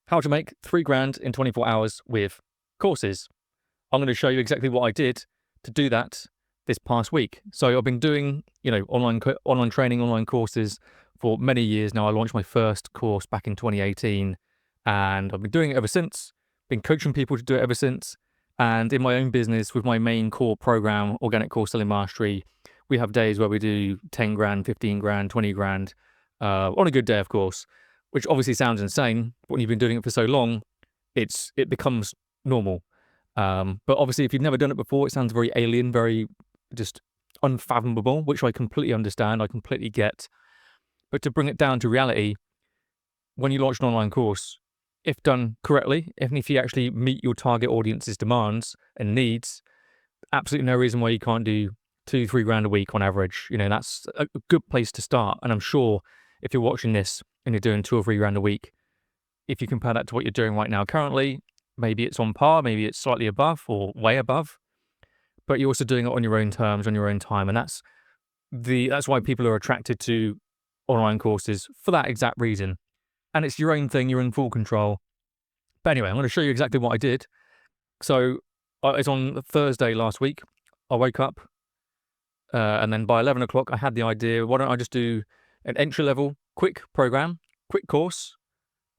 how to make 3 grand in 24 hours with courses. I'm going to show you exactly what I did to do that this past week. So I've been doing, online training, online courses for many years now. I launched my first course back in 2018 and I've been doing it ever since, been coaching people to do it ever since. And in my own business with my main core program, Organic Course Selling Mastery, we have days where we do 10 grand, 15 grand, 20 grand, on a good day, of course, which obviously sounds insane. But when you've been doing it for so long, it becomes normal. But obviously, if you've never done it before, it sounds very alien, very just unfathomable, which I completely understand, I completely get. But to bring it down to reality, when you launch an online course, if done correctly, even if you actually meet your target audience's demands and needs, absolutely no reason why you can't do 2-3 grand a week on average. That's a good place to start. And I'm sure if you're watching this and you're doing 2 or 3 grand a week, if you compare that to what you're doing right now currently, maybe it's on par, maybe it's slightly above or way above, but you're also doing it on your own terms, on your own time. And that's why people are attracted to online courses, for that exact reason. And it's your own thing, you're in full control. But anyway, I'm going to show you exactly what I did. So it's on Thursday last week. I woke up and then by 11 o'clock, I had the idea, why don't I just do an entry-level, quick program, quick course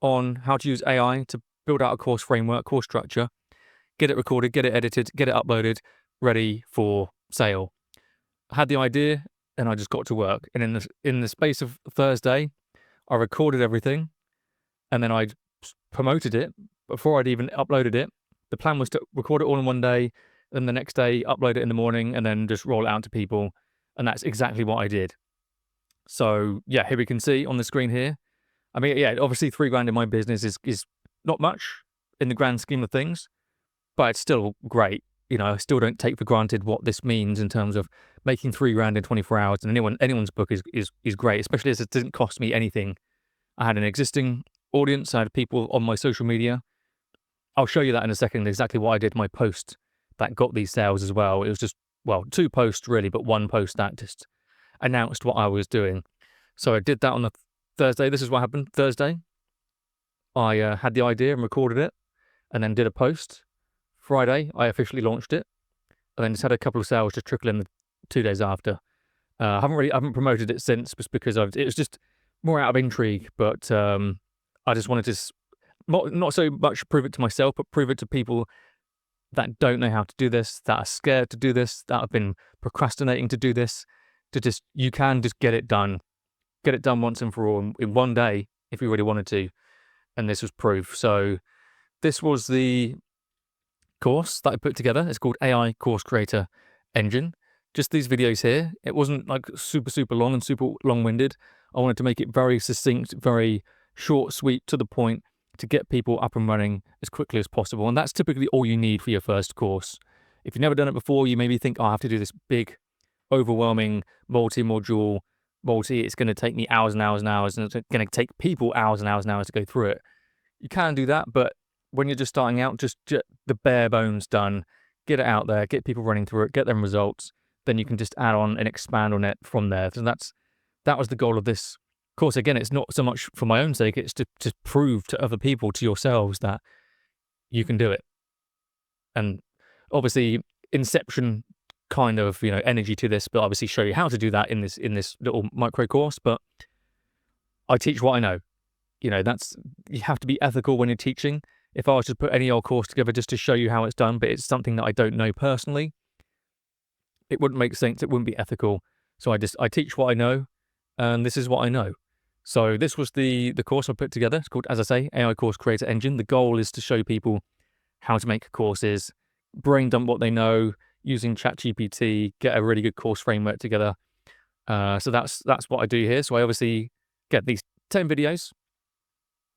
on how to use AI to build out a course framework, course structure, get it recorded, get it edited, get it uploaded, ready for sale. I had the idea and I just got to work. And in the space of Thursday, I recorded everything and then I promoted it before I'd even uploaded it. The plan was to record it all in one day, then the next day upload it in the morning and then just roll it out to people. And that's exactly what I did. So yeah, here we can see on the screen here. I mean, yeah, obviously 3 grand in my business is not much in the grand scheme of things, but it's still great. I still don't take for granted what this means in terms of making 3 grand in 24 hours. And anyone's book is great, especially as it didn't cost me anything. I had an existing audience. I had people on my social media. I'll show you that in a second, exactly what I did, my post that got these sales as well. It was just, 2 posts really, but 1 post that just announced what I was doing. So I did that on the Thursday. This is what happened. Thursday, I had the idea and recorded it and then did a post. Friday, I officially launched it and then just had a couple of sales just trickle in the 2 days after. I haven't promoted it since, just because it was just more out of intrigue, but I just wanted to not so much prove it to myself, but prove it to people that don't know how to do this, that are scared to do this, that have been procrastinating to do this, you can just get it done. Get it done once and for all in one day if you really wanted to. And this was proof. So this was the course that I put together. It's called AI Course Creator Engine. Just these videos here. It wasn't like super, super long and super long-winded. I wanted to make it very succinct, very short, sweet, to the point, to get people up and running as quickly as possible. And that's typically all you need for your first course. If you've never done it before, you maybe think, I have to do this big, overwhelming, multi-module, it's going to take me hours and hours and hours, and it's going to take people hours and hours and hours to go through it. You can do that, but when you're just starting out, just get the bare bones done, get it out there, get people running through it, get them results, then you can just add on and expand on it from there. So that was the goal of this course. Again, it's not so much for my own sake, it's to prove to other people, to yourselves, that you can do it. And obviously, inception kind of energy to this, but obviously show you how to do that in this little micro course. But I teach what I know. You have to be ethical when you're teaching. If I was to put any old course together just to show you how it's done, but it's something that I don't know personally, it wouldn't make sense. It wouldn't be ethical. So I teach what I know, and this is what I know. So this was the course I put together. It's called, as I say, AI Course Creator Engine. The goal is to show people how to make courses, brain dump what they know using ChatGPT, get a really good course framework together. So that's what I do here. So I obviously get these 10 videos.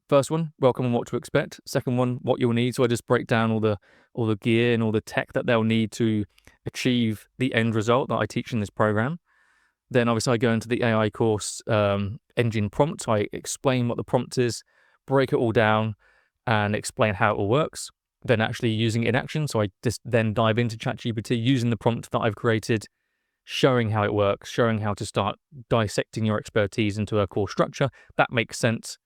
First one, welcome and what to expect. Second one, what you'll need. So I just break down all the gear and all the tech that they'll need to achieve the end result that I teach in this program. Then obviously I go into the AI course engine prompt. I explain what the prompt is, break it all down, and explain how it all works. Then actually using it in action. So I just then dive into ChatGPT using the prompt that I've created, showing how it works, showing how to start dissecting your expertise into a course structure. That makes sense.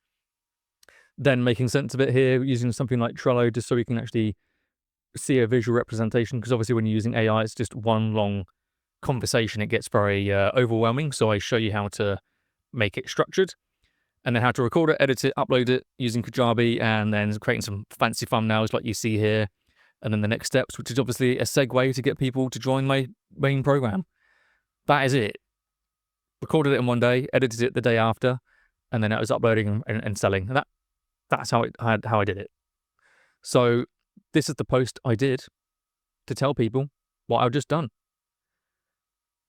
then making sense of it here using something like Trello just so we can actually see a visual representation, because obviously when you're using AI, it's just one long conversation. It gets very overwhelming. So I show you how to make it structured, and then how to record it, edit it, upload it using Kajabi, and then creating some fancy thumbnails like you see here. And then the next steps, which is obviously a segue to get people to join my main program. That is it. Recorded it in one day, edited it the day after, and then it was uploading and selling. And that's how I did it. So this is the post I did to tell people what I've just done.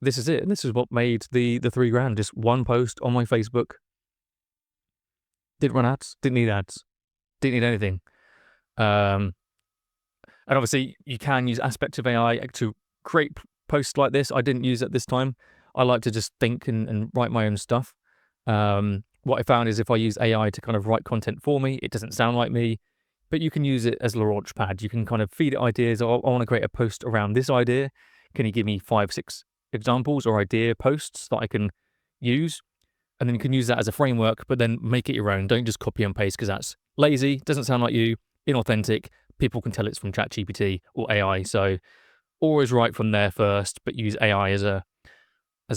This is it. And this is what made the $3,000. Just one post on my Facebook. Didn't run ads. Didn't need ads. Didn't need anything. And obviously you can use aspects of AI to create posts like this. I didn't use it this time. I like to just think and write my own stuff. What I found is if I use AI to kind of write content for me, it doesn't sound like me, but you can use it as a launch pad. You can kind of feed it ideas. I want to create a post around this idea. Can you give me 5-6 examples or idea posts that I can use? And then you can use that as a framework, but then make it your own. Don't just copy and paste, because that's lazy, doesn't sound like you, inauthentic. People can tell it's from ChatGPT or AI. So always write from there first, but use AI as a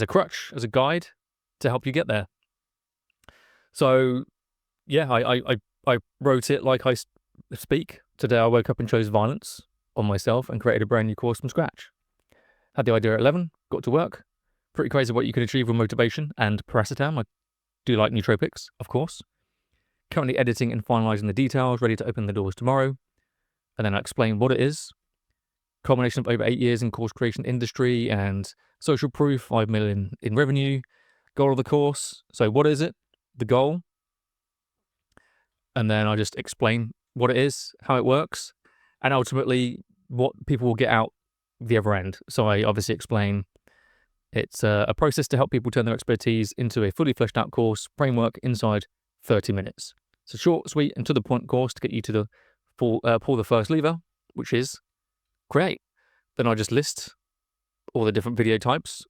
crutch, as a guide to help you get there. So yeah, I wrote it like I speak. Today I woke up and chose violence on myself and created a brand new course from scratch. Had the idea at 11, got to work. Pretty crazy what you can achieve with motivation and paracetam. I do like nootropics, of course. Currently editing and finalizing the details, ready to open the doors tomorrow. And then I explain what it is. Combination of over 8 years in course creation industry and social proof, 5 million in revenue. Goal of the course. So what is it? The goal. And then I just explain what it is, how it works, and ultimately what people will get out the other end. So I obviously explain it's a process to help people turn their expertise into a fully fleshed out course framework inside 30 minutes. It's a short, sweet, and to the point course to get you to the pull the first lever, which is create. Then I just list all the different video types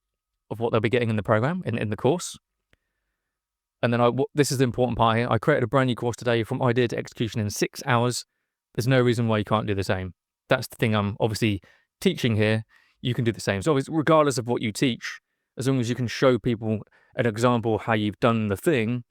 of what they'll be getting in the program, in the course. And then this is the important part here. I created a brand new course today from idea to execution in 6 hours. There's no reason why you can't do the same. That's the thing I'm obviously teaching here. You can do the same. So regardless of what you teach, as long as you can show people an example of how you've done the thing,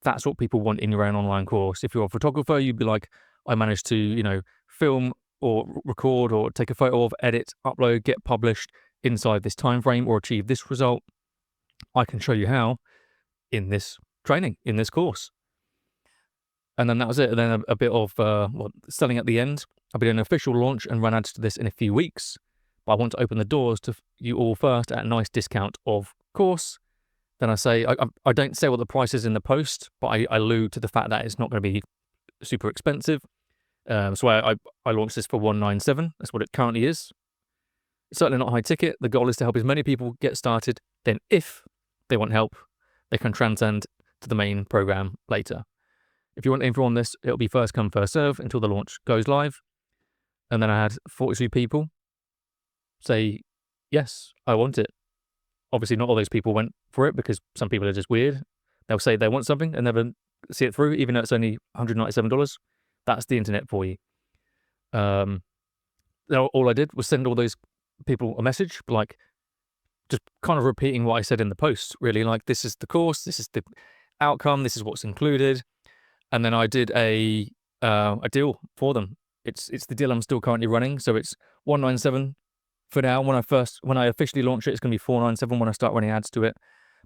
that's what people want in your own online course. If you're a photographer, you'd be like, I managed to, film or record or take a photo of, edit, upload, get published inside this time frame or achieve this result. I can show you how in this training, in this course. And then that was it. And then a bit of selling at the end. I'll be doing an official launch and run ads to this in a few weeks. But I want to open the doors to you all first at a nice discount of course. Then I say, I don't say what the price is in the post, but I allude to the fact that it's not going to be super expensive. So I launched this for $197. That's what it currently is. It's certainly not high ticket. The goal is to help as many people get started. Then if they want help, they can transcend to the main program later. If you want info on this, it'll be first come, first serve until the launch goes live. And then I had 42 people say, yes, I want it. Obviously, not all those people went for it because some people are just weird. They'll say they want something and never see it through, even though it's only $197. That's the internet for you. All I did was send all those people a message, like just kind of repeating what I said in the post, really. Like, this is the course, this is the outcome, this is what's included. And then I did a deal for them. It's the deal I'm still currently running. So it's $197 for now. When I officially launch it, it's going to be $497 when I start running ads to it.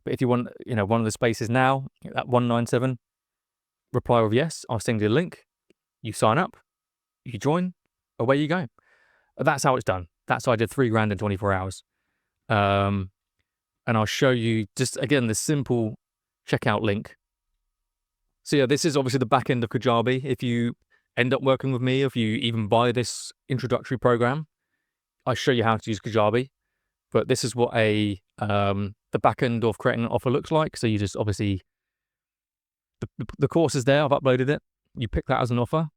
But if you want, one of the spaces now at $197, reply with yes. I'll send you a link. You sign up, you join, away you go. That's how it's done. That's how I did $3,000 in 24 hours. And I'll show you just again the simple checkout link. So yeah, this is obviously the back end of Kajabi. If you end up working with me, if you even buy this introductory program, I show you how to use Kajabi. But this is what the back end of creating an offer looks like. So you just obviously, the course is there, I've uploaded it. You pick that as an offer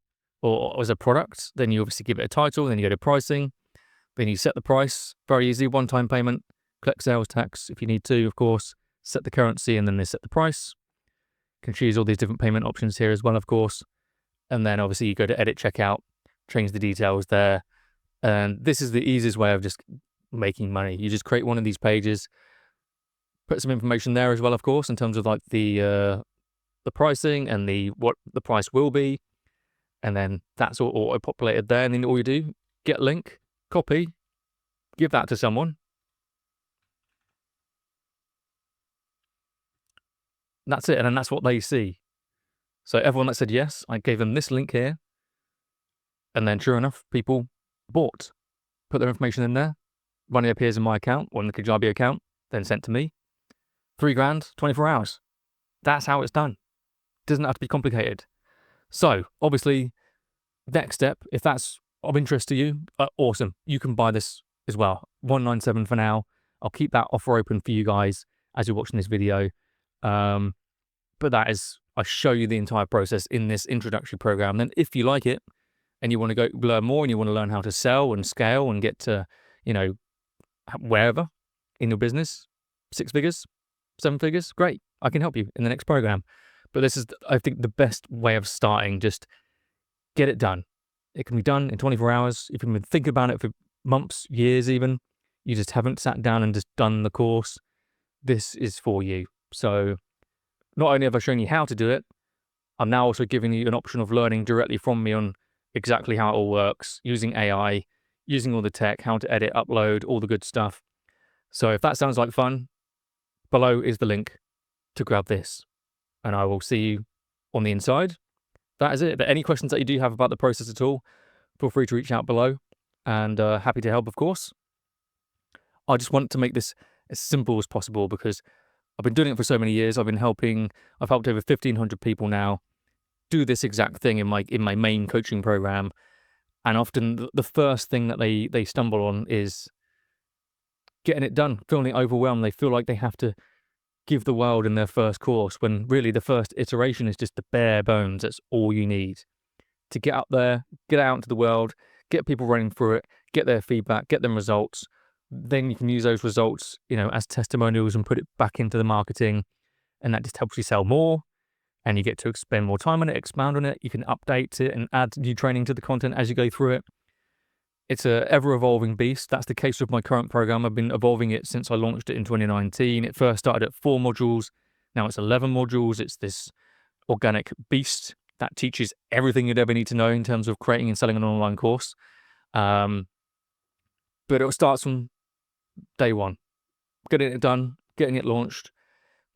or as a product. Then you obviously give it a title, then you go to pricing. Then you set the price, very easy, one-time payment, collect sales tax if you need to, of course, set the currency, and then they set the price. You can choose all these different payment options here as well, of course. And then obviously you go to edit checkout, change the details there. And this is the easiest way of just making money. You just create one of these pages, put some information there as well, of course, in terms of like the pricing and what the price will be. And then that's all auto-populated there. And then all you do, get link, copy, give that to someone. That's it. And then that's what they see. So everyone that said yes, I gave them this link here. And then sure enough, people bought, put their information in there. Money appears in my account or in the Kajabi account, then sent to me. $3,000, 24 hours. That's how it's done. Doesn't have to be complicated. So obviously, next step, if that's of interest to you, awesome. You can buy this as well. $197 for now. I'll keep that offer open for you guys as you're watching this video. But that is, I show you the entire process in this introductory program. Then if you like it and you want to go learn more and you want to learn how to sell and scale and get to, wherever in your business, 6 figures, 7 figures, great. I can help you in the next program. But this is, I think, the best way of starting. Just get it done. It can be done in 24 hours. If you've been thinking about it for months, years even, you just haven't sat down and just done the course, this is for you. So not only have I shown you how to do it, I'm now also giving you an option of learning directly from me on exactly how it all works, using AI, using all the tech, how to edit, upload, all the good stuff. So if that sounds like fun, below is the link to grab this. And I will see you on the inside. That is it. But any questions that you do have about the process at all, feel free to reach out below. And happy to help, of course. I just want to make this as simple as possible because I've been doing it for so many years. I've helped over 1,500 people now do this exact thing in my main coaching program. And often the first thing that they stumble on is getting it done, feeling overwhelmed. They feel like they have to give the world in their first course when really the first iteration is just the bare bones. That's all you need to get up there, get out into the world, get people running through it, get their feedback, get them results. Then you can use those results, as testimonials and put it back into the marketing. And that just helps you sell more. And you get to spend more time on it, expand on it. You can update it and add new training to the content as you go through it. It's a ever-evolving beast. That's the case with my current program. I've been evolving it since I launched it in 2019. It first started at 4 modules. Now it's 11 modules. It's this organic beast that teaches everything you'd ever need to know in terms of creating and selling an online course. But it starts from day one, getting it done, getting it launched.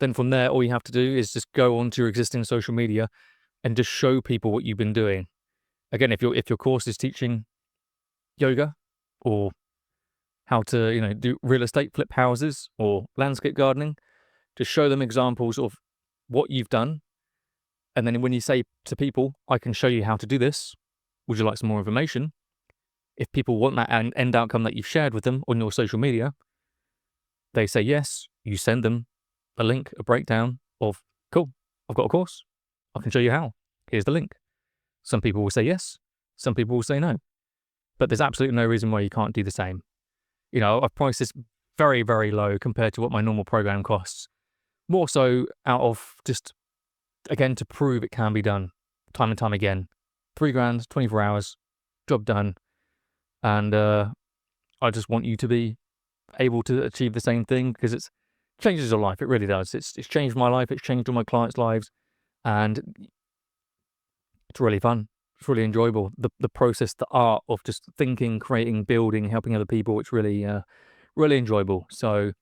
Then from there, all you have to do is just go onto your existing social media and just show people what you've been doing. Again, if your course is teaching yoga or how to do real estate, flip houses or landscape gardening, just show them examples of what you've done. And then when you say to people, I can show you how to do this, would you like some more information? If people want that end outcome that you've shared with them on your social media, they say yes, you send them a link, a breakdown of, cool, I've got a course, I can show you how, here's the link. Some people will say yes, some people will say no. But there's absolutely no reason why you can't do the same. I've priced this very, very low compared to what my normal program costs. More so out of just, again, to prove it can be done time and time again. $3,000, 24 hours, job done. And I just want you to be able to achieve the same thing because it changes your life. It really does. It's changed my life. It's changed all my clients' lives. And it's really fun. It's really enjoyable. The process, the art of just thinking, creating, building, helping other people. It's really, really enjoyable. So,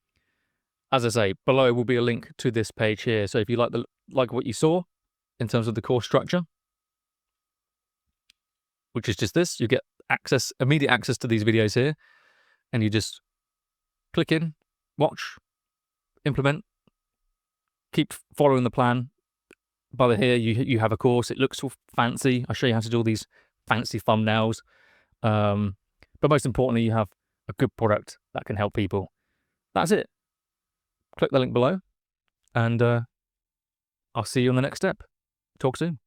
as I say, below will be a link to this page here. So if you like what you saw in terms of the course structure, which is just this, you get immediate access to these videos here, and you just click in, watch, implement, keep following the plan. By here, you have a course. It looks all fancy. I'll show you how to do all these fancy thumbnails. But most importantly, you have a good product that can help people. That's it. Click the link below, and I'll see you on the next step. Talk soon.